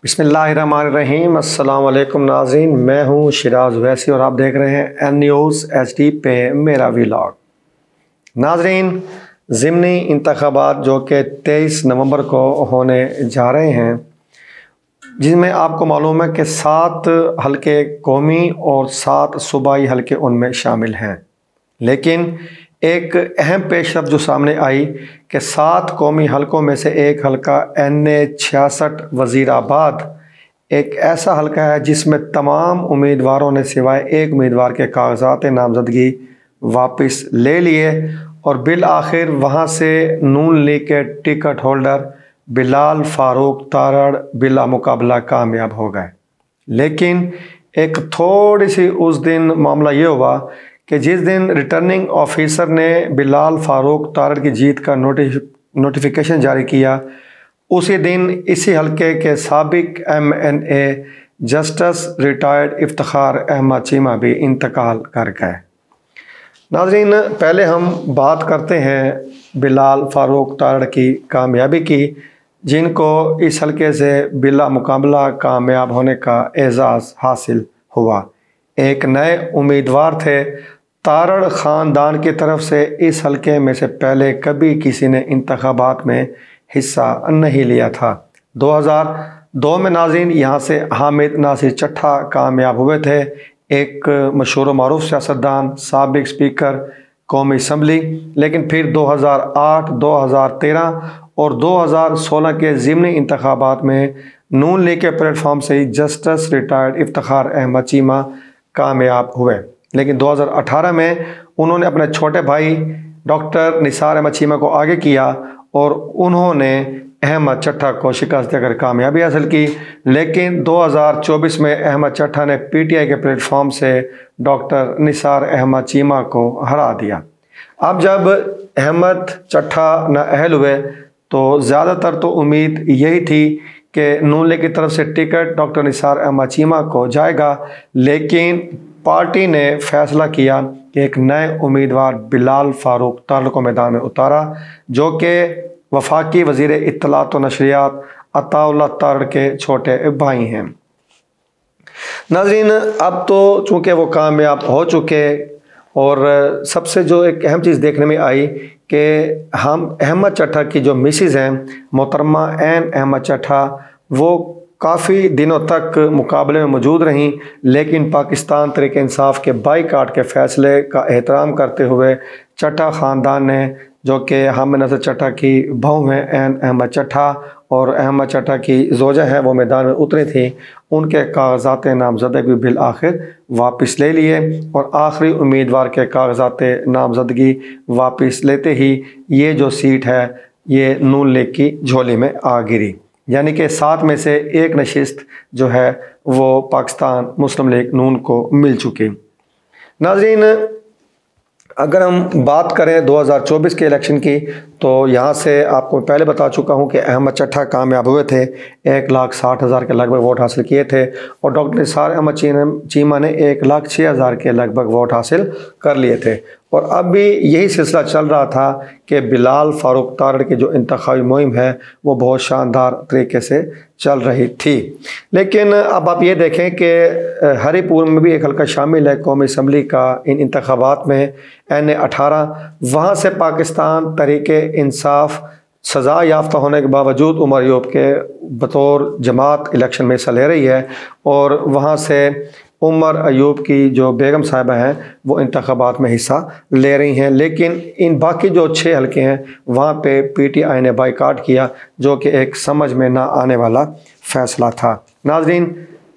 बिस्मिल्लाहिर्रहमानिर्रहीम। अस्सलाम वालेकुम नाज़रीन, मैं हूं शिराज वैसी और आप देख रहे हैं एन न्यूज़ HD पे मेरा व्लॉग। नाज़रीन, ज़िमनी इंतखाबात जो कि 23 नवंबर को होने जा रहे हैं, जिसमें आपको मालूम है कि 7 हलके कौमी और 7 सूबाई हलके उनमें शामिल हैं। लेकिन एक अहम पेशरफ जो सामने आई कि 7 कौमी हलकों में से एक हलका NA-66 वज़ीराबाद एक ऐसा हलका है जिसमें तमाम उम्मीदवारों ने सिवाय एक उम्मीदवार के कागजात नामजदगी वापस ले लिए और बिल आखिर वहाँ से नून लीग के टिकट होल्डर बिलाल फारूक तारड़ बिला मुकाबला कामयाब हो गए। लेकिन एक थोड़ी सी उस दिन मामला ये हुआ कि जिस दिन रिटर्निंग ऑफिसर ने बिलाल फारूक तारड़ की जीत का नोटिफिकेशन जारी किया, उसी दिन इसी हलके के साबिक MNA justice retired Iftikhar Ahmed Cheema भी इंतकाल कर गए। नाज़रीन, पहले हम बात करते हैं बिलाल फारूक तारड़ की कामयाबी की, जिनको इस हलके से बिला मुकाबला कामयाब होने का एजाज़ हासिल हुआ। एक नए उम्मीदवार थे। तारड़ ख़ानदान की तरफ से इस हलके में से पहले कभी किसी ने इंतखाबात में हिस्सा नहीं लिया था। 2002 में नाज़रीन यहाँ से हामिद नासिर चट्ठा कामयाब हुए थे, एक मशहूर मारूफ सियासतदान, साबिक स्पीकर कौमी असम्बली। लेकिन फिर 2008, 2013 और 2016 के ज़िमनी इंतखाबात में नून लीग के प्लेटफॉर्म से ही जस्टिस रिटायर्ड इफ्तिखार अहमद चीमा कामयाब हुए। लेकिन 2018 में उन्होंने अपने छोटे भाई डॉक्टर निसार अहमद चीमा को आगे किया और उन्होंने अहमद चट्ठा को शिकस्त देकर कामयाबी हासिल की। लेकिन 2024 में अहमद चट्ठा ने PTI के प्लेटफॉर्म से डॉक्टर निसार अहमद चीमा को हरा दिया। अब जब अहमद चट्ठा नाअहल हुए तो ज़्यादातर तो उम्मीद यही थी कि नून लीग की तरफ से टिकट डॉक्टर निसार अहमद चीमा को जाएगा। लेकिन पार्टी ने फैसला किया कि एक नए उम्मीदवार बिलाल फारूक तारड़ को मैदान में उतारा, जो कि वफाकी वज़ीर इत्तलात व नशरियात अताउल्लाह तारड़ के छोटे भाई हैं। नाज़रीन, अब तो चूँकि वो कामयाब हो चुके और सबसे जो एक अहम चीज़ देखने में आई कि हम अहमद चट्ठा की जो मिसिज़ हैं मोहतरमा एन अहमद चट्ठा, वो काफ़ी दिनों तक मुकाबले में मौजूद रहीं। लेकिन पाकिस्तान तहरीक इंसाफ के बाईकाट के फ़ैसले का एहतराम करते हुए चट्ठा ख़ानदान ने, जो कि हामिद नासिर चट्ठा की बहू हैं एन अहमद चट्ठा और अहमद चट्ठा की ज़ोजा हैं, वो मैदान में उतरी थी, उनके कागजात नामज़दगी भी बिल आखिर वापस ले लिए और आखिरी उम्मीदवार के कागजात नामज़दगी वापस लेते ही ये जो सीट है ये नून लीग की झोली में आ गिरी। यानी कि 7 में से एक नशिस्त जो है वो पाकिस्तान मुस्लिम लीग नून को मिल चुकी। नाज़रीन, अगर हम बात करें 2024 के इलेक्शन की, तो यहाँ से आपको पहले बता चुका हूँ कि अहमद चट्ठा कामयाब हुए थे, 1,60,000 के लगभग वोट हासिल किए थे और डॉक्टर निसार अहमद चीमा ने 1,06,000 के लगभग वोट हासिल कर लिए थे। और अब भी यही सिलसिला चल रहा था कि बिलाल फारूक तारड़ की जो इंतखाबी मुहिम है वो बहुत शानदार तरीके से चल रही थी। लेकिन अब आप ये देखें कि हरीपुर में भी एक हल्का शामिल है कौमी असम्बली का इन इंतखाबात में, NA-18। वहाँ से पाकिस्तान तहरीक इंसाफ सज़ा याफ्ता होने के बावजूद उमर अयूब के बतौर जमात इलेक्शन में हिस्सा ले रही है और वहाँ से उमर अयूब की जो बेगम साहिबा हैं वो इंतखाबात में हिस्सा ले रही हैं। लेकिन इन बाकी जो 6 हलके हैं वहाँ पे PTI ने बाइकाट किया, जो कि एक समझ में ना आने वाला फ़ैसला था। नाज़रीन,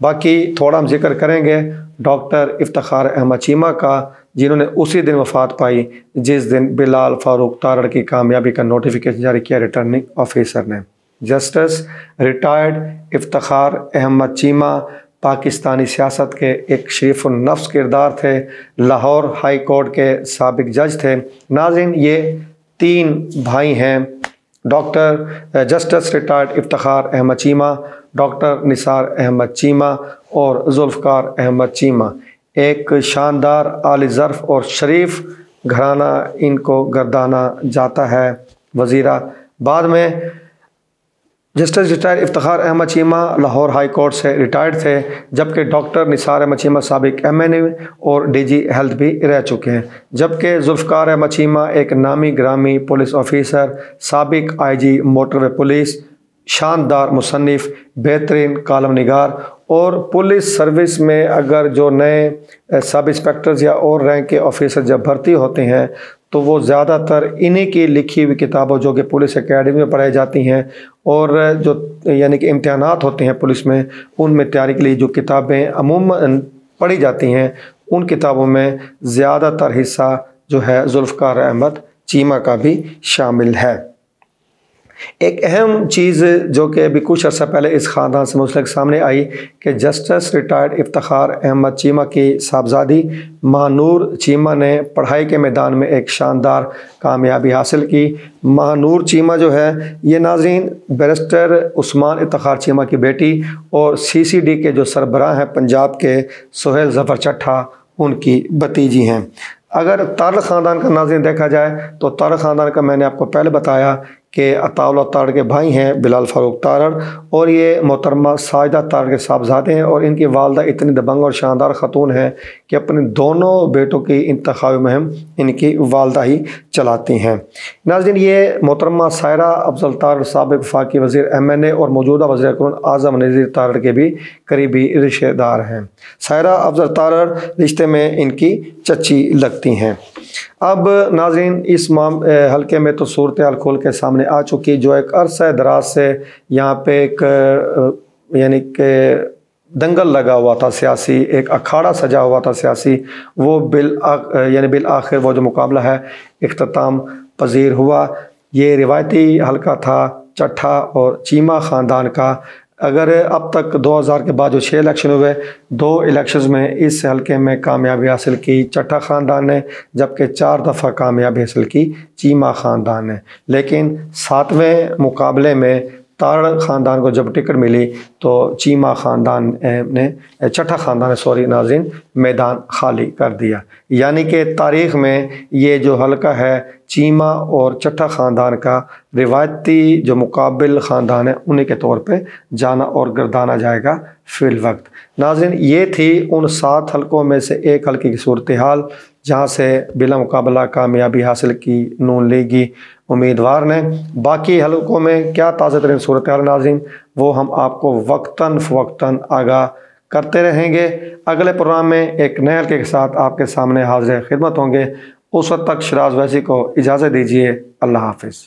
बाकी थोड़ा हम जिक्र करेंगे डॉक्टर इफ्तिखार अहमद चीमा का, जिन्होंने उसी दिन वफ़ात पाई जिस दिन बिलाल फारूक तारड़ की कामयाबी का नोटिफिकेशन जारी किया रिटर्निंग ऑफिसर ने। जस्टिस रिटायर्ड इफ्तिखार अहमद चीमा पाकिस्तानी सियासत के एक शरीफ नफ्स किरदार थे, लाहौर हाई कोर्ट के साबिक जज थे। नाज़रीन, ये 3 भाई हैं, doctor justice retired Iftikhar Ahmed Cheema, doctor Nisar Ahmed Cheema और जुल्फ़कार अहमद चीमा। एक शानदार आली ज़र्फ़ और शरीफ घराना इनको गर्दाना जाता है वज़ीरा। बाद में justice retired Iftikhar Ahmed Cheema Lahore high court से रिटायर्ड थे, जबकि डॉक्टर निसार अहमद चीमा साबिक MNA और DG हेल्थ भी रह चुके हैं। जबकि जुल्फ़िकार अहमद चीमा एक नामी ग्रामी पुलिस ऑफिसर, साबिक IG मोटरवे पुलिस, शानदार मुसन्निफ़, बेहतरीन कालम निगार और पुलिस सर्विस में अगर जो नए सब इंस्पेक्टर्स या और रैंक के ऑफिसर जब भर्ती होते हैं तो वो ज़्यादातर इन्हीं की लिखी हुई किताबों जो कि पुलिस एकेडमी में पढ़ाई जाती हैं और जो यानी कि इम्तिहानात होते हैं पुलिस में, उनमें तैयारी के लिए जो किताबें अमूमन पढ़ी जाती हैं उन किताबों में ज़्यादातर हिस्सा जो है जुल्फ़िकार अहमद चीमा का भी शामिल है। एक अहम चीज़ जो कि अभी कुछ अर्सा पहले इस ख़ानदान से मुतल्लिक़ सामने आई कि जस्टिस रिटायर्ड इफ्तिखार अहमद चीमा की साहबजादी महानूर चीमा ने पढ़ाई के मैदान में एक शानदार कामयाबी हासिल की। महानूर चीमा जो है ये नाज़रीन बैरिस्टर उस्मान इफ्तिखार चीमा की बेटी और CCD के जो सरबराह हैं पंजाब के सुहेल ज़फ़र चट्ठा उनकी भतीजी हैं। अगर तारड़ ख़ानदान का नाज़रीन देखा जाए तो तारड़ ख़ानदान का मैंने आपको पहले बताया कि अताउल्लाह तारड़ के भाई हैं बिलाल फ़ारूक तारड़ और ये मोहतरमा साजिदा तारड़ के साहबजादे हैं और इनकी वालदा इतनी दबंग और शानदार ख़तून हैं कि अपने दोनों बेटों की इंतखाबी मुहिम इनकी वालदा ही चलाती हैं। नाज़रीन ये मोहतरमा सायरा अफजल तारड़ साबिक़ वफाकी वज़ीर MNA और मौजूदा वज़ीर आज़म नज़ीर तारड़ के भी करीबी रिश्तेदार हैं। सायरा अफजल तारड़ रिश्ते में इनकी चची लगती हैं। अब नाज़रीन इस हल्के में तो सूरत हाल खोल के सामने आ चुकी जो एक अरसा दराज से यहाँ पे एक यानी कि दंगल लगा हुआ था सियासी, एक अखाड़ा सजा हुआ था सियासी, वो बिल आखिर वो जो मुकाबला है इख्तिताम पजीर हुआ। ये रिवायती हल्का था चट्ठा और चीमा ख़ानदान का। अगर अब तक 2000 के बाद जो 6 इलेक्शन हुए, 2 इलेक्शंस में इस हल्के में कामयाबी हासिल की चट्ठा ख़ानदान ने, जबकि 4 दफ़ा कामयाबी हासिल की चीमा ख़ानदान ने। लेकिन 7वें मुकाबले में तारड़ ख़ानदान को जब टिकट मिली तो चीमा ख़ानदान ने चट्ठा ख़ानदान ने सॉरी नाज़रीन मैदान खाली कर दिया। यानी कि तारीख़ में ये जो हल्का है चीमा और चट्ठा ख़ानदान का रिवायती जो मुकाबिल ख़ानदान है उन्हीं के तौर पे जाना और गर्दाना जाएगा फ़िल वक्त। नाज़रीन ये थी उन 7 हल्कों में से एक हल्के की सूरत हाल जहाँ से बिला मुकाबला कामयाबी हासिल की नून लीगी उम्मीदवार ने। बाकी हल्कों में क्या ताज़ा तरीन सूरत हाल नाज़रीन वो हम आपको वक्तन फ़वक्तन आगाह करते रहेंगे। अगले प्रोग्राम में एक नए हल्के के साथ आपके सामने हाज़िर खिदमत होंगे। उस वक्त तक शिराज वैसी को इजाज़त दीजिए। अल्लाह हाफ़िज़।